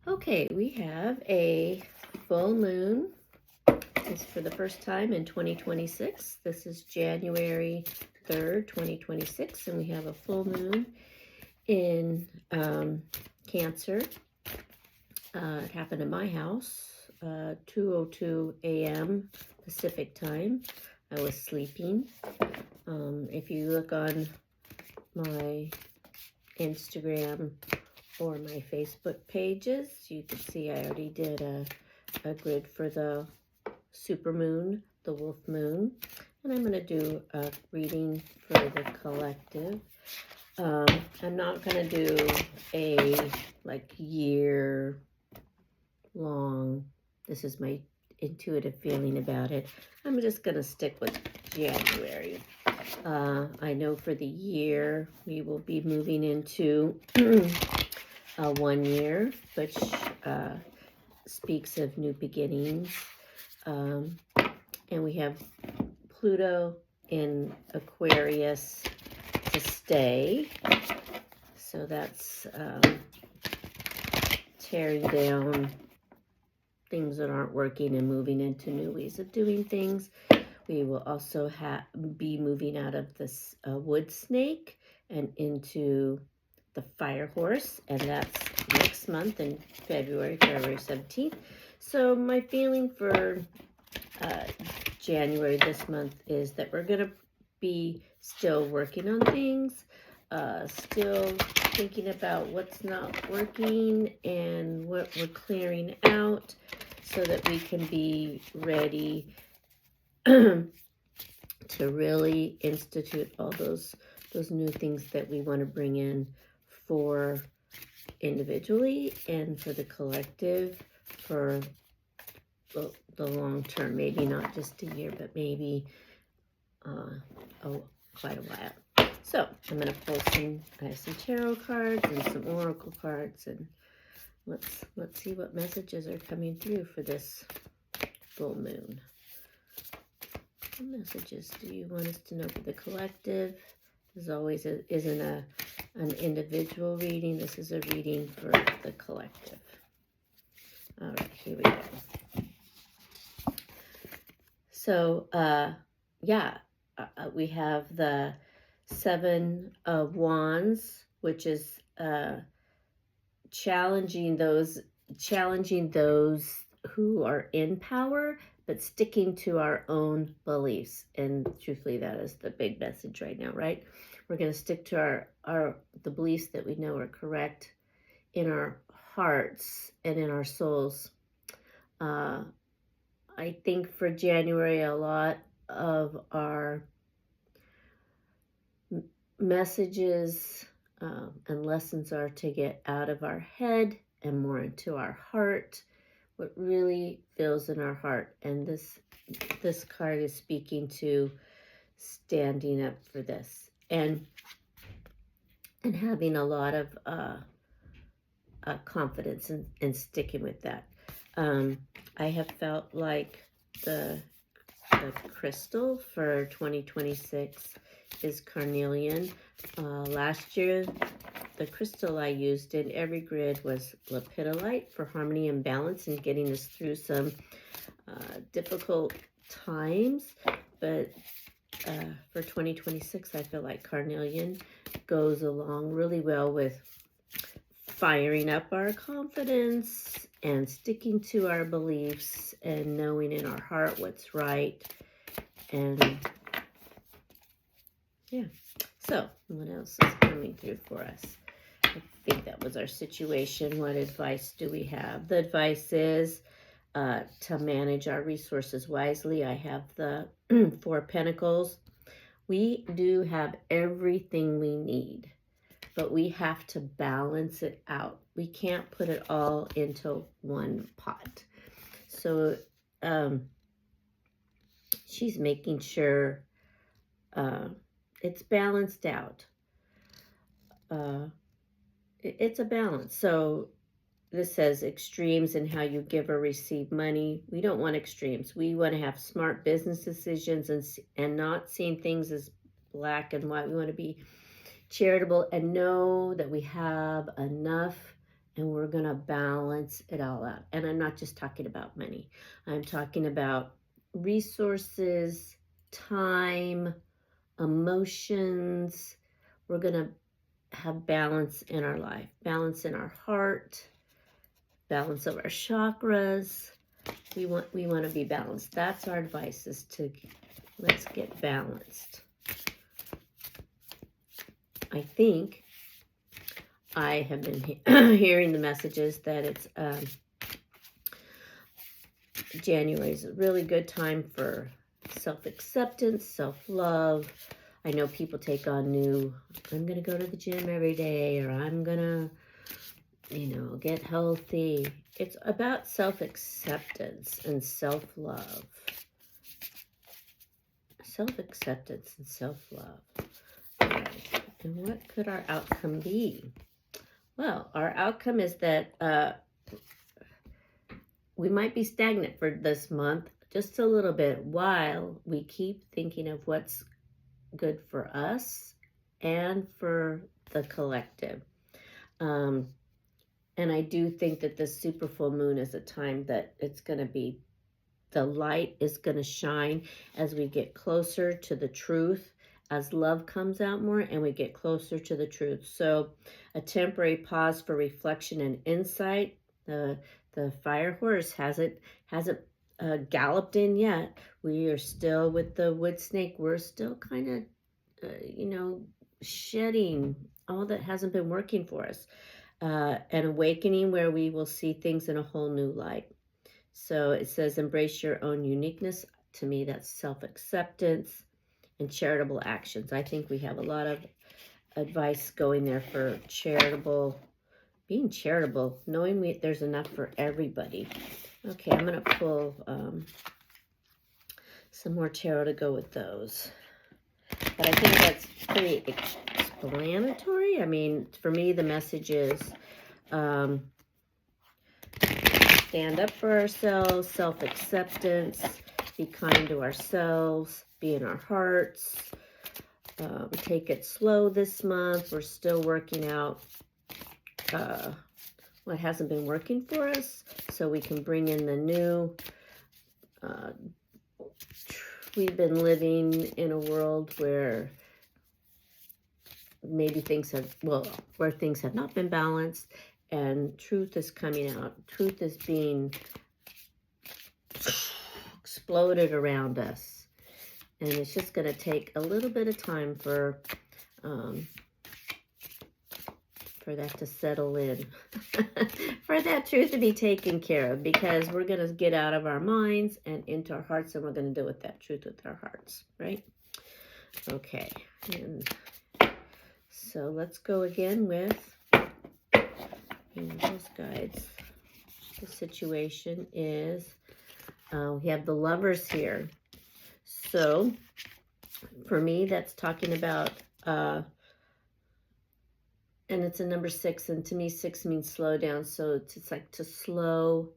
Okay, we have a full moon. It's for the first time in 2026. This is January 3rd, 2026, and we have a full moon in Cancer. It happened in my house, 2:02 a.m. Pacific time. I was sleeping. If you look on my Instagram or my Facebook pages, you can see I already did a grid for the SuperMoon, the wolf moon, and I'm going to do a reading for the collective. I'm not going to do a year long. This is my intuitive feeling about it. I'm just going to stick with January. I know for the year we will be moving into 1 year, which speaks of new beginnings. And we have Pluto in Aquarius to stay. So that's tearing down things that aren't working and moving into new ways of doing things. We will also be moving out of this wood snake and into the fire horse, and that's next month in February 17th. So my feeling for January this month is that we're going to be still working on things, still thinking about what's not working and what we're clearing out so that we can be ready to really institute all those new things that we want to bring in for individually and for the collective for the long term. Maybe not just a year, but maybe quite a while. So I'm going to pull some tarot cards and some oracle cards, and let's see what messages are coming through for this full moon. What messages do you want us to know for the collective? As always, it isn't an individual reading. This is a reading for the collective. All right, here we go. So, we have the Seven of Wands, which is challenging those who are in power, but sticking to our own beliefs. And truthfully, that is the big message right now, right? We're going to stick to the beliefs that we know are correct in our hearts and in our souls. I think for January, a lot of our messages and lessons are to get out of our head and more into our heart, what really feels in our heart. And this card is speaking to standing up for this and having a lot of confidence in sticking with that. I have felt like the crystal for 2026 is carnelian. Last year, the crystal I used in every grid was lepidolite for harmony and balance and getting us through some difficult times. But for 2026, I feel like carnelian goes along really well with firing up our confidence and sticking to our beliefs and knowing in our heart what's right. And yeah, so what else is coming through for us? I think that was our situation. What advice do we have? The advice is to manage our resources wisely. I have the Four Pentacles. We do have everything we need, but we have to balance it out. We can't put it all into one pot. So she's making sure it's balanced out. It's a balance. So this says extremes in how you give or receive money. We don't want extremes. We want to have smart business decisions and not seeing things as black and white. We want to be charitable and know that we have enough and we're going to balance it all out. And I'm not just talking about money. I'm talking about resources, time, emotions. We're going to have balance in our life, balance in our heart, balance of our chakras. We want to be balanced. That's our advice, is to let's get balanced. I think I have been hearing the messages that it's January is a really good time for self-acceptance, self-love. I know people take on I'm going to go to the gym every day, or I'm going to, get healthy. It's about self-acceptance and self-love. Self-acceptance and self-love. All right. And what could our outcome be? Well, our outcome is that we might be stagnant for this month, just a little bit, while we keep thinking of what's good for us and for the collective. And I do think that this super full moon is a time that it's going to be, the light is going to shine as we get closer to the truth, as love comes out more and we get closer to the truth. So a temporary pause for reflection and insight. The fire horse hasn't galloped in yet. We are still with the wood snake. We're still kind of, shedding all that hasn't been working for us. An awakening where we will see things in a whole new light. So it says, embrace your own uniqueness. To me, that's self-acceptance and charitable actions. I think we have a lot of advice going there for being charitable, knowing there's enough for everybody. Okay, I'm going to pull some more tarot to go with those. But I think that's pretty explanatory. I mean, for me, the message is stand up for ourselves, self-acceptance, be kind to ourselves, be in our hearts, take it slow this month. We're still working out what hasn't been working for us, so we can bring in the new. We've been living in a world where maybe things have not been balanced, and truth is coming out. Truth is being exploded around us, and it's just going to take a little bit of time for that to settle in, for that truth to be taken care of, because we're going to get out of our minds and into our hearts, and we're going to deal with that truth with our hearts, right? Okay, and so let's go again with Angels Guides. The situation is, we have the Lovers here. So for me, that's talking about, and it's a number 6, and to me 6 means slow down. So it's like to slow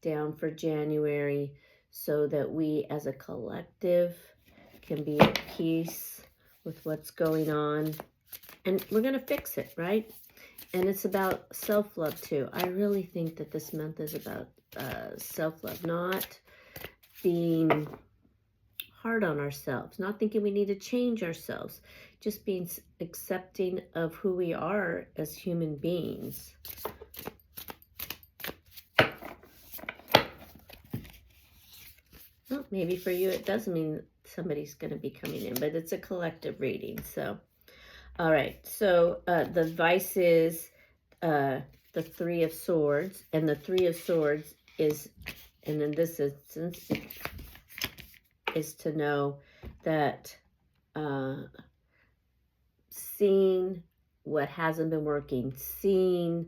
down for January, so that we as a collective can be at peace with what's going on, and we're going to fix it, right? And it's about self-love too. I really think that this month is about self-love, not being hard on ourselves, not thinking we need to change ourselves, just being accepting of who we are as human beings. Well, maybe for you it doesn't mean somebody's going to be coming in, but it's a collective reading. So, all right. So the advice is the 3 of Swords, and the 3 of Swords is, and in this instance, is to know that seeing what hasn't been working, seeing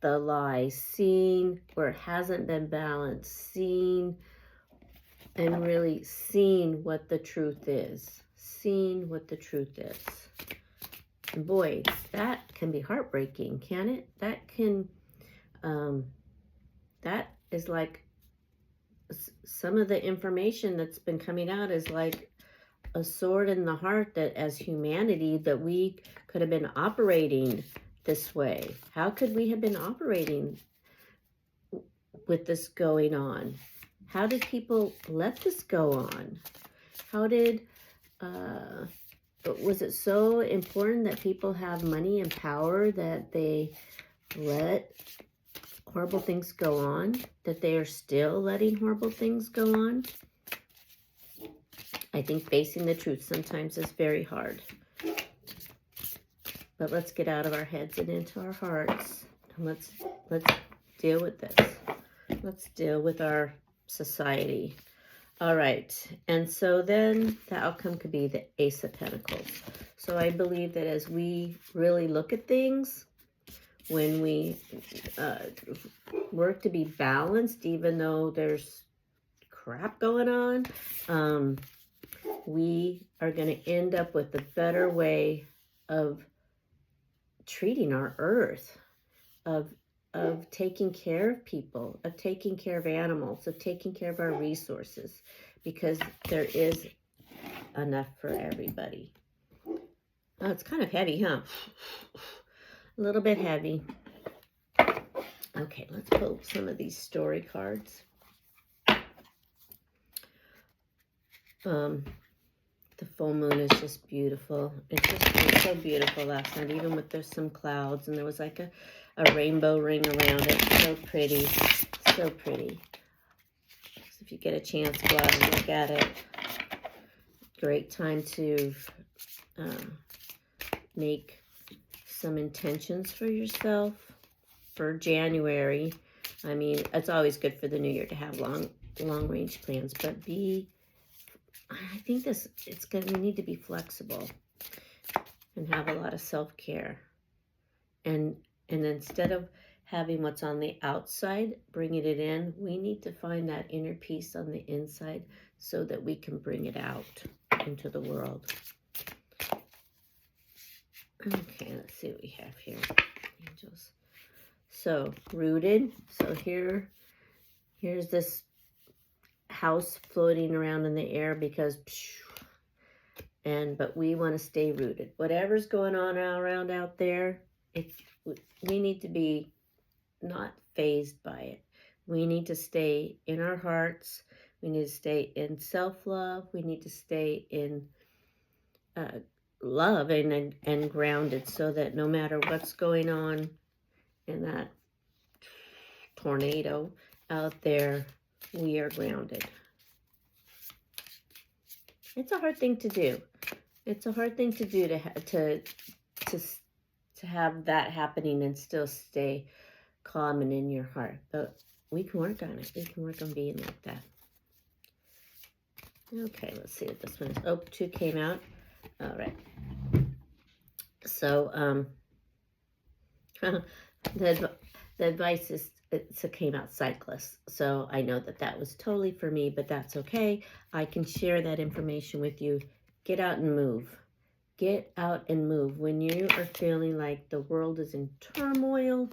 the lies, seeing where it hasn't been balanced, seeing and really seeing what the truth is, seeing what the truth is. And boy, that can be heartbreaking, can it? That can, that is like, some of the information that's been coming out is like a sword in the heart, that as humanity, that we could have been operating this way? How could we have been operating with this going on? How did people let this go on? How did, was it so important that people have money and power that they let horrible things go on? That they are still letting horrible things go on? I think facing the truth sometimes is very hard. But let's get out of our heads and into our hearts. And let's deal with this. Let's deal with our society. All right. And so then the outcome could be the Ace of Pentacles. So I believe that as we really look at things, when we work to be balanced, even though there's crap going on, we are going to end up with a better way of treating our earth, of taking care of people, of taking care of animals, of taking care of our resources, because there is enough for everybody. Oh, it's kind of heavy, huh? A little bit heavy. Okay, let's pull some of these story cards. The full moon is just beautiful. It's so beautiful last night, even with there's some clouds, and there was like a rainbow ring around it. So pretty, so pretty. So if you get a chance, go out and look at it. Great time to make some intentions for yourself for January. I mean, it's always good for the new year to have long range plans, but I think we need to be flexible and have a lot of self-care. And instead of having what's on the outside, bringing it in, we need to find that inner peace on the inside so that we can bring it out into the world. Okay, let's see what we have here. Angels. So, rooted. So here's this house floating around in the air because but we want to stay rooted. Whatever's going on around out there, we need to be not fazed by it. We need to stay in our hearts. We need to stay in self-love. We need to stay in love and grounded, so that no matter what's going on in that tornado out there, we are grounded. It's a hard thing to do. It's a hard thing to do to have that happening and still stay calm and in your heart. But we can work on it. We can work on being like that. Okay, let's see what this one is. Oh, 2 came out. All right. So the advice is, it came out cyclist. So I know that was totally for me, but that's okay. I can share that information with you. Get out and move. Get out and move. When you are feeling like the world is in turmoil,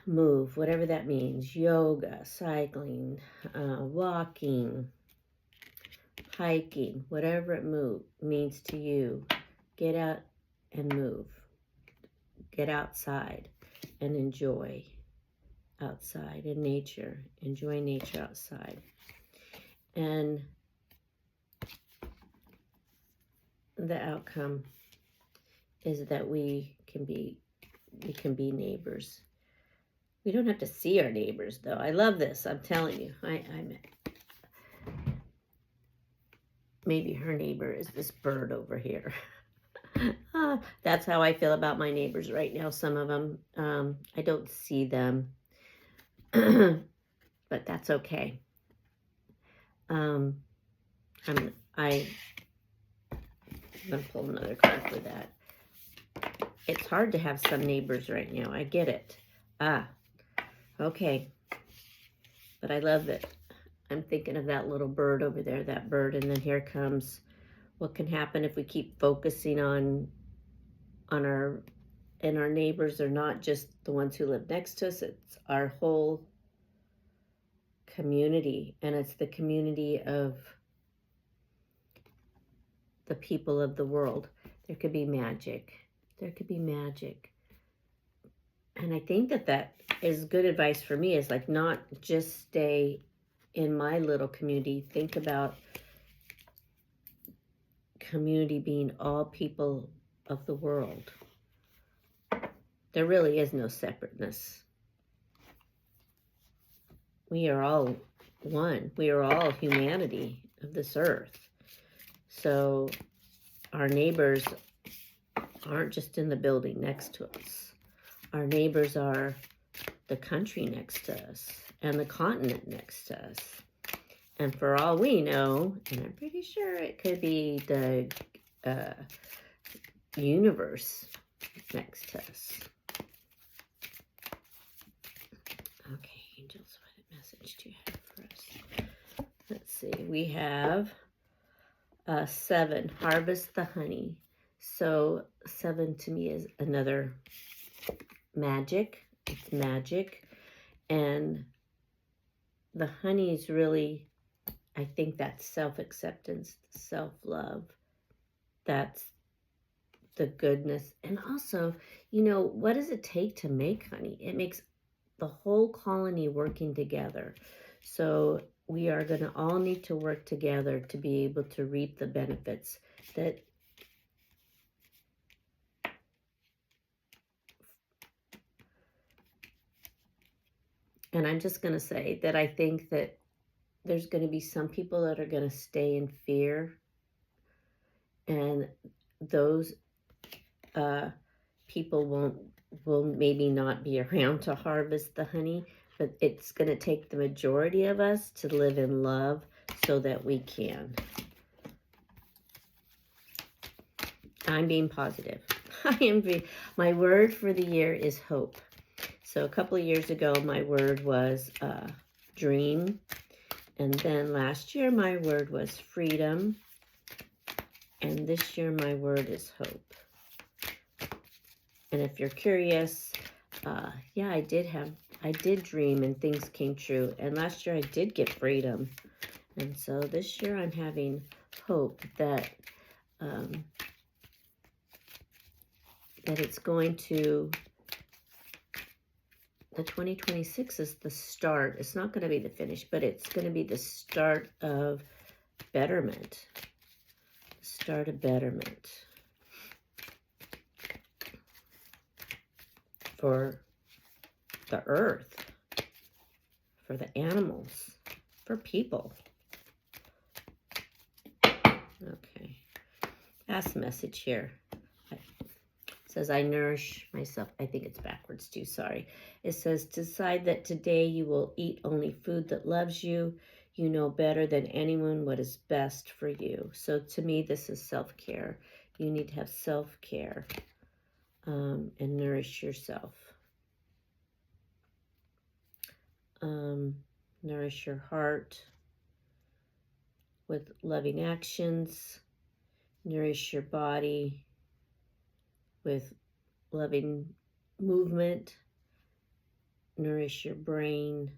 move, whatever that means. Yoga, cycling, walking, hiking, whatever it means to you. Get out and move. Get outside and enjoy outside in nature. Enjoy nature outside. And the outcome is that we can be neighbors. We don't have to see our neighbors, though. I love this. I'm telling you. Maybe her neighbor is this bird over here. That's how I feel about my neighbors right now. Some of them, I don't see them, but that's okay. I'm going to pull another card for that. It's hard to have some neighbors right now. I get it. Okay. But I love it. I'm thinking of that little bird over there, that bird, and then here comes what can happen if we keep focusing on our neighbors. Are not just the ones who live next to us, it's our whole community, and it's the community of the people of the world. There could be magic. There could be magic. And I think that is good advice for me, is like not just stay in my little community. Think about community being all people of the world. There really is no separateness. We are all one. We are all humanity of this earth. So our neighbors aren't just in the building next to us. Our neighbors are the country next to us and the continent next to us. And for all we know, and I'm pretty sure it could be the universe next to us. Okay, angels, what message do you have for us? Let's see, we have 7, harvest the honey. So 7 to me is another magic. It's magic. And the honey is really, I think that's self-acceptance, self-love. That's the goodness. And also, you know, what does it take to make honey? It makes the whole colony working together. So we are going to all need to work together to be able to reap the benefits that and I'm just going to say that I think that there's going to be some people that are going to stay in fear, and those people will maybe not be around to harvest the honey, but it's going to take the majority of us to live in love so that we can. I'm being positive. My word for the year is hope. So a couple of years ago, my word was dream. And then last year, my word was freedom. And this year, my word is hope. And if you're curious, yeah, I did dream and things came true. And last year I did get freedom. And so this year I'm having hope that that it's going to, the 2026 is the start. It's not going to be the finish, but it's going to be the start of betterment. Start of betterment. For the earth, for the animals, for people. Okay, last message here. It says, I nourish myself. I think it's backwards too, sorry. It says, decide that today you will eat only food that loves you. You know better than anyone what is best for you. So to me, this is self-care. You need to have self-care. And nourish yourself. Nourish your heart with loving actions. Nourish your body with loving movement. Nourish your brain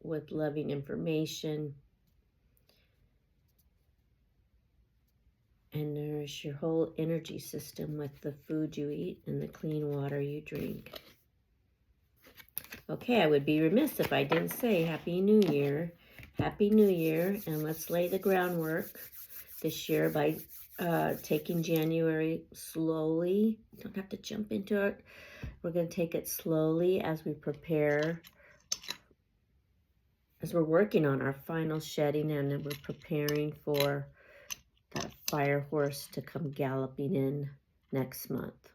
with loving information. And nourish your whole energy system with the food you eat and the clean water you drink. Okay, I would be remiss if I didn't say Happy New Year. Happy New Year, and let's lay the groundwork this year by taking January slowly. You don't have to jump into it. We're going to take it slowly as we prepare, as we're working on our final shedding, and then we're preparing for that fire horse to come galloping in next month.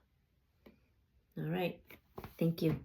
All right. Thank you.